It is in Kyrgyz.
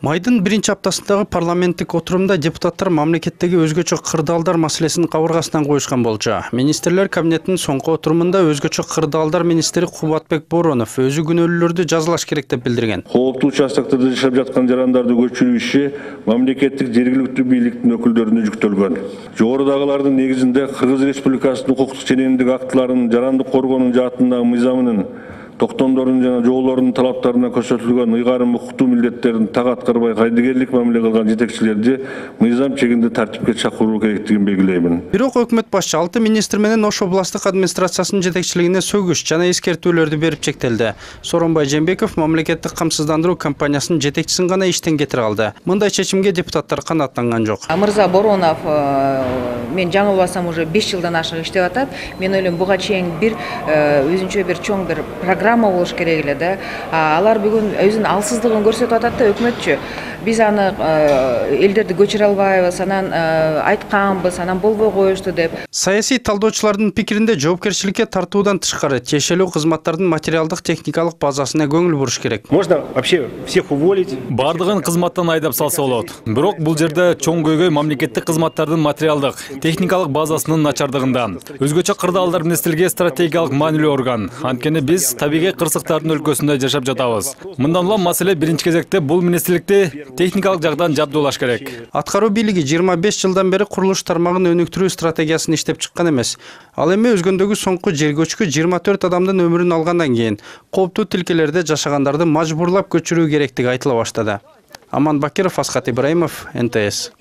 Майдын биринчи аптасындагы парламенттик отурумда депутаттар мамлекеттеги өзгөчө кырдаалдар маселесин кабыргасынан коюшкан болчу. Министрлер кабинетинин соңку отурумунда өзгөчө кырдаалдар министри Кубатбек Боронов өзү күнөөлүүлөрдү жазылаш керек деп билдирген. Кооптуу участоктарда жашап жаткан жарандарды көчүрүү иши мамлекеттик жергиликтүү бийликтин өкүлдөрүнө жүктөлгөн. Жогорудагылардын негизинде Кыргыз Республикасынын укуктук жөнүндөгү актыларынын жарандык коргоонун жаатындагы мыйзамынын токтомдордун жана жоолордун талаптарына көрсөтүлгөн ыйгарым укуктуу милдеттерин так аткарбай кайдыгерлик мамиле кылган жетекчилерди мыйзам чегинде тартипке чакыруу керектигин белгилеймин. Бирок өкмөт башчы 6 министр менен Ош областык администрациясынын жетекчилигине сөгүш жана эскертүүлөрдү берип чектелди. Сооронбай Жээнбеков мамлекеттик камсыздандыруу компаниясынын жетекчисин гана иштен кетире алды. Мындай чечимге депутаттар канааттанган жок. Мырза Боронов мен жаңылбасам уже 5 жылдан ашык иштеп атат. Мен ойлойм буга чейин бир өзүнчө бир чоң бир программа болуш керек эле да. Алар бүгүн өзүнүн алсыздыгын көрсөтүп атат да өкмөтчү. Биз аны элдерди көчүрө албайбыз, анан айтканбыз, анан болбой коюшту деп. Саясий талдоочулардын пикиринде жоопкерчиликке тартуудан тышкары тиешелүү кызматтардын материалдык техникалык базасына көңүл буруш керек. Можно вообще всех уволить. Бардыгын кызматтан айдап салса болот. Бирок бул жерде чоң көйгөй мамлекеттик кызматтардын материалдык, техникалык базасынын начардыгында. Өзгөчө кырдаалдар министрлиги стратегиялык маанилүү орган. Анткени биз табигый кырсыктардын өлкөсүндө жашап жатабыз. Мындан улам маселе биринчи кезекте бул министрликти техникалык жагдан жабдуулаш керек. Аткаруу бийлиги 25 жылдан бери курулуш тармагын өнүктүрүү стратегиясын иштеп чыккан эмес. Ал эми өзгөндөгү соңку жер көчкү 24 адамдын өмүрүн алгандан кийин кооптуу тилкелерде жашагандарды мажбурлап көчүрүү керектиги айтыла баштады. Аман Бакиров, Асхат Ибраимов, НТС.